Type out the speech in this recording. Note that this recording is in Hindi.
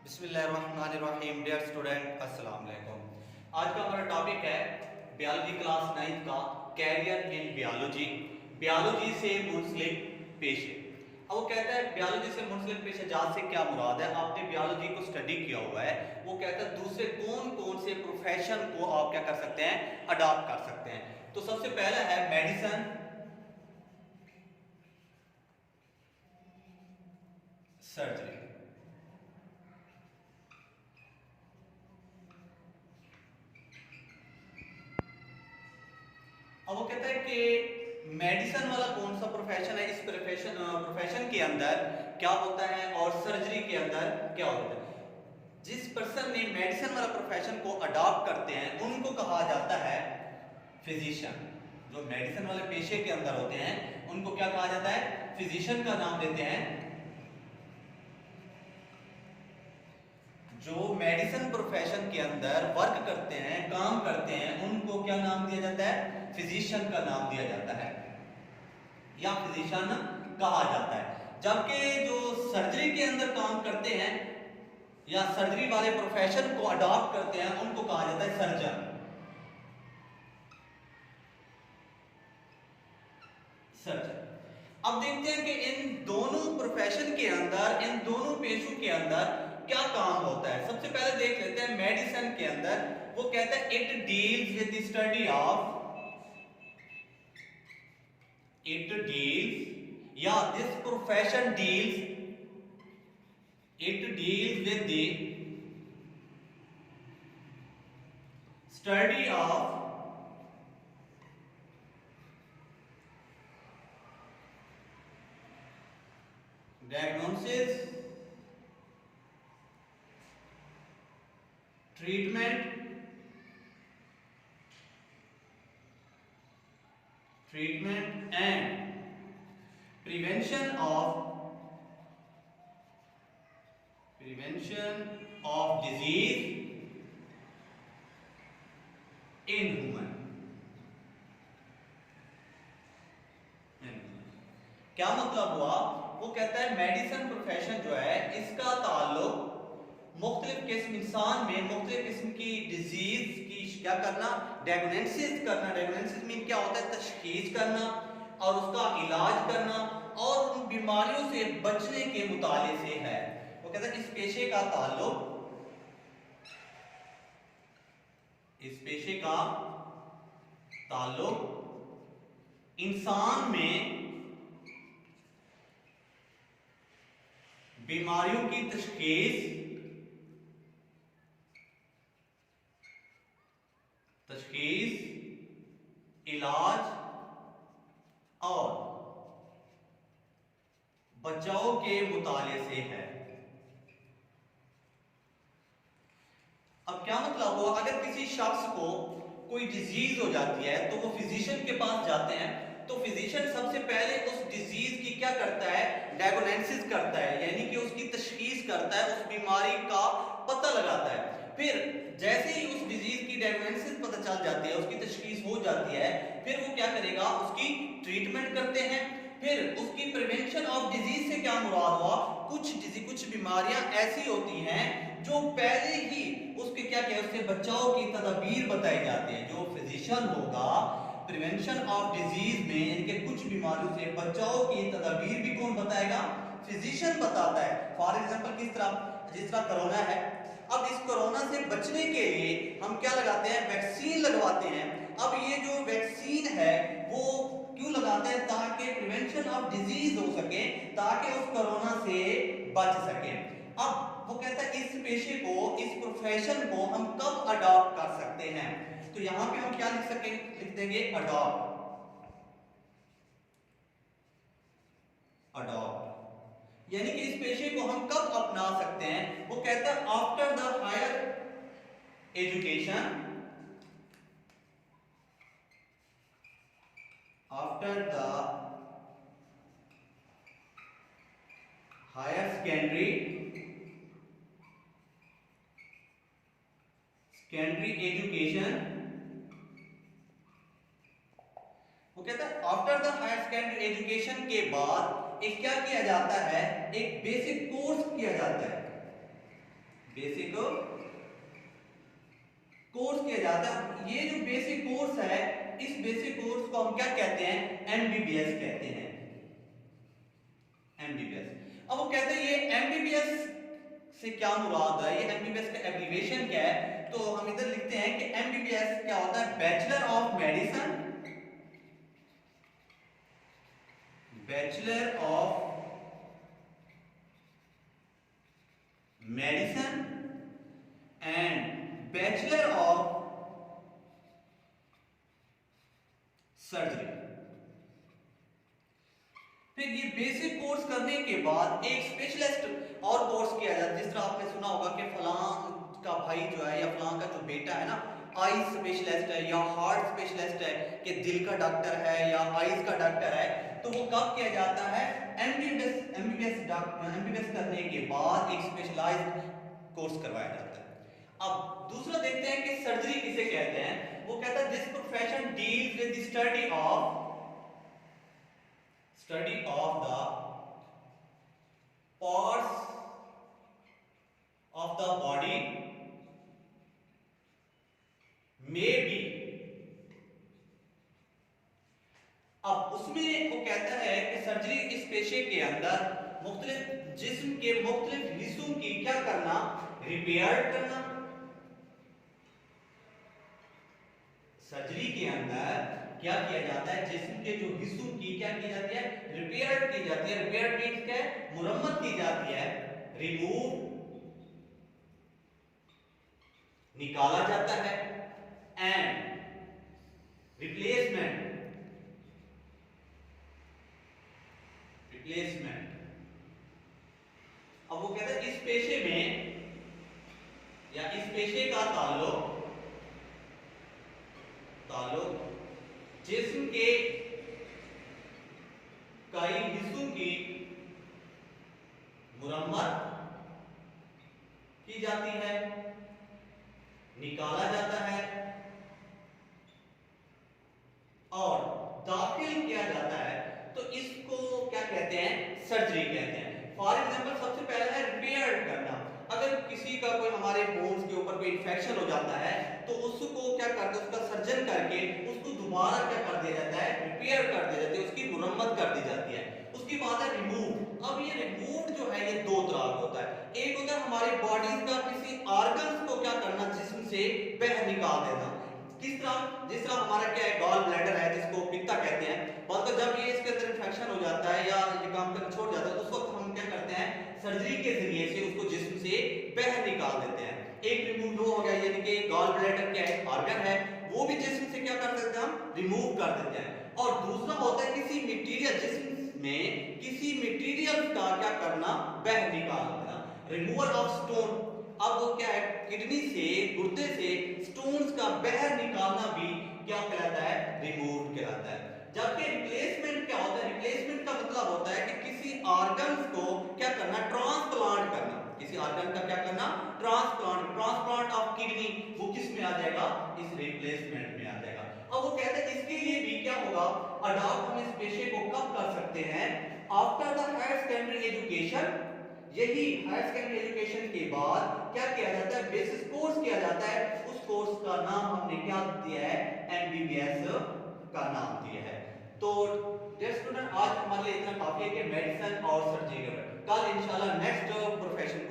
बिस्मिल्लाहिर्रहमानिर्रहीम। डियर स्टूडेंट, अस्सलाम वालेकुम। आज का हमारा टॉपिक है बायोलॉजी क्लास 9 का कैरियर इन बायोलॉजी, बायोलॉजी से मुंसलिक पेशे। अब वो कहता है बायोलॉजी से मुंसलिक पेशे जात से क्या मुराद है। आपने बायोलॉजी को स्टडी किया हुआ है, वो कहता है दूसरे कौन कौन से प्रोफेशन को आप क्या कर सकते हैं, अडॉप्ट कर सकते हैं। तो सबसे पहला है मेडिसिन, सर्जरी। अब वो कहता है कि मेडिसिन वाला कौन सा प्रोफेशन है, इस प्रोफेशन के अंदर क्या होता है और सर्जरी के अंदर क्या होता है। जिस पर्सन ने मेडिसिन वाला प्रोफेशन को अडॉप्ट करते हैं उनको कहा जाता है फिजिशियन। जो मेडिसिन वाले पेशे के अंदर होते हैं उनको क्या कहा जाता है, फिजिशियन का नाम देते हैं। जो मेडिसिन प्रोफेशन के अंदर वर्क करते हैं, काम करते हैं, उनको क्या नाम दिया जाता है, फिजिशियन का नाम दिया जाता है या फिजिशियन कहा जाता है। जबकि जो सर्जरी के अंदर काम करते हैं या सर्जरी वाले प्रोफेशन को अडॉप्ट करते हैं उनको कहा जाता है सर्जन। सर्जन। अब देखते हैं कि इन दोनों प्रोफेशन के अंदर, इन दोनों पेशों के अंदर क्या काम होता है। सबसे पहले देख लेते हैं मेडिसिन के अंदर। वो कहता है it deals with the study of, it deals या this profession deals, it deals with the study of diagnosis, treatment and prevention of disease in human। क्या मतलब हुआ, वो कहता है मेडिसिन प्रोफेशन जो है इसका ताल्लुक मुख्तलिफ किस्म इंसान में मुख्तलिफ किस्म की डिजीज की क्या करना, डायग्नोसिस करना। डायग्नोसिस मीन क्या होता है, तशखीस करना और उसका इलाज करना और उन बीमारियों से बचने के मुताले से है। वो कहता है इस पेशे का ताल्लुक, इस पेशे का ताल्लुक इंसान में बीमारियों की तशखीस, इलाज और बचाव के मुताले से है। अब क्या मतलब हुआ, अगर किसी शख्स को कोई डिजीज हो जाती है तो वो फिजिशियन के पास जाते हैं, तो फिजिशियन सबसे पहले उस डिजीज की क्या करता है, डायग्नोसिस करता है, यानी कि उसकी तशखीस करता है, उस बीमारी का पता लगाता है। फिर जैसे ही उस डिजीज की डायग्नोसिस पता चल जाती है, उसकी तशखीस हो जाती है, फिर वो क्या करेगा, उसकी ट्रीटमेंट करते हैं। फिर उसकी प्रिवेंशन ऑफ डिजीज से क्या मुराद हुआ, कुछ बीमारियां ऐसी होती हैं जो पहले ही उसके क्या कहते हैं, उससे बचाव की तदबीर बताई जाती है। जो फिजिशियन होगा प्रिवेंशन ऑफ डिजीज में, यानी कि कुछ बीमारियों से बचाव की तदबीर भी कौन बताएगा, फिजिशियन बताता है। फॉर एग्जांपल किस तरह, जिस तरह कोरोना है, अब इस कोरोना से बचने के लिए हम क्या लगाते हैं, वैक्सीन लगवाते हैं। अब ये जो वैक्सीन है वो क्यों लगाते हैं, ताकि प्रिवेंशन ऑफ डिजीज हो सके, ताकि उस कोरोना से बच सके। अब वो कहता है इस पेशे को, इस प्रोफेशन को हम कब अडॉप्ट कर सकते हैं, तो यहां पे हम क्या लिख सके, लिख देंगे अडॉप्ट। अडॉप्ट यानी कि इस पेशे को हम कब अपना सकते हैं। वो कहता है after the higher education, after the higher secondary education. वो कहता है after the higher secondary education के बाद एक क्या किया जाता है, एक बेसिक कोर्स किया जाता है। बेसिक कोर्स किया जाता है। ये जो बेसिक कोर्स है, इस बेसिक कोर्स को हम क्या कहते हैं? एमबीबीएस कहते हैं, एमबीबीएस। अब वो कहते हैं ये एमबीबीएस से क्या मुराद है, ये एमबीबीएस का एब्रिविएशन क्या है? तो हम इधर लिखते हैं कि एमबीबीएस क्या होता है? Bachelor of medicine, bachelor of medicine and bachelor of surgery. फिर ये बेसिक कोर्स करने के बाद एक स्पेशलिस्ट और कोर्स किया जाता है। जिस तरह आपने सुना होगा कि फलां का भाई जो है या फलां का जो बेटा है ना, आई स्पेशलिस्ट है या हार्ट स्पेशलिस्ट है, कि दिल का डॉक्टर है या आईज का डॉक्टर है, तो वो कब किया जाता है? एमबीबीएस करने के बाद एक स्पेशलाइज्ड कोर्स करवाया जाता है। अब दूसरा देखते हैं कि सर्जरी किसे कहते हैं। वो कहता है this profession deals with the study of the parts of the body may be। अब उसमें वो कहता है कि सर्जरी इस पेशे के अंदर मुख्तलिफ जिस्म के मुख्तलिफ हिस्सों की क्या करना? रिपेयर करना। सर्जरी के अंदर क्या किया जाता है? जिस्म के जो हिस्सों की क्या की जाती है? रिपेयर की जाती है। रिपेयर मींस क्या है? मुरम्मत की जाती है। रिमूव निकाला जाता है, एंड रिप्लेसमेंट अब वो कहते हैं इस पेशे में या इस पेशे का ताल्लुक जिस्म के कई हिस्सों की मुरम्मत की जाती है, निकाला जाता है और दाखिल किया जाता है। तो इसको क्या कहते हैं? सर्जरी कहते हैं। फॉर एग्जांपल सबसे पहला है रिपेयर करना। अगर किसी का कोई हमारे बोन्स के ऊपर कोई इंफेक्शन हो जाता है तो उसको क्या करते हैं? उसका सर्जन करके उसको दोबारा क्या कर दिया जाता है? रिपेयर कर दिया जाता है, उसकी मुरम्मत कर दी जाती है। उसकी बात है रिमूव। अब ये रिमूव जो है ये दो तरह का होता है। एक होता है हमारी बॉडीज का किसी ऑर्गन्स को क्या करना? जिस्म से बाहर निकाल देना। किस तरह? जिस तरह हमारा क्या है? गॉल ब्लैडर है जिसको पित्ता कहते हैं। मतलब जब ये इसके अंदर इंफेक्शन हो जाता है या ये काम करना छोड़ जाता है तो उस वक्त हम क्या करते हैं? सर्जरी के जरिए से उसको जिस्म से बाहर निकाल देते हैं। एक रिमूव हो गया, यानी कि गॉल ब्लैडर क्या है? ऑर्गन है, वो भी जिस्म से क्या कर सकते हैं? हम रिमूव कर देते हैं। और दूसरा होता है किसी मटेरियल, जिस्म में किसी मटेरियल का क्या करना? बाहर निकाल देना, रिमूवल ऑफ स्टोन। अब वो क्या है? किडनी से, गुर्दे से स्टोन्स का बाहर निकालना भी क्या कहलाता है? रिमूव कहलाता है। जबकि रिप्लेसमेंट क्या होता है? रिप्लेसमेंट का मतलब होता है कि किसी ऑर्गन्स को क्या करना? ट्रांसप्लांट करना। किसी ऑर्गन का क्या करना? ट्रांसप्लांट ऑफ किडनी, वो किस में आ जाएगा? इस रिप्लेसमेंट में आ जाएगा। अब वो कहते हैं इसके लिए भी क्या होगा? अडॉप्ट हम इस पेशे को कब कर सकते हैं? After the higher secondary education. यही हायर सेकेंडरी एजुकेशन के बाद क्या किया जाता है? बेसिस कोर्स किया जाता है। उस कोर्स का नाम हमने क्या दिया है? एमबीबीएस का नाम दिया है। तो डियर स्टूडेंट, आज हमारे लिए इतना काफी है कि मेडिसिन और सर्जरी। कल इंशाल्लाह नेक्स्ट प्रोफेशन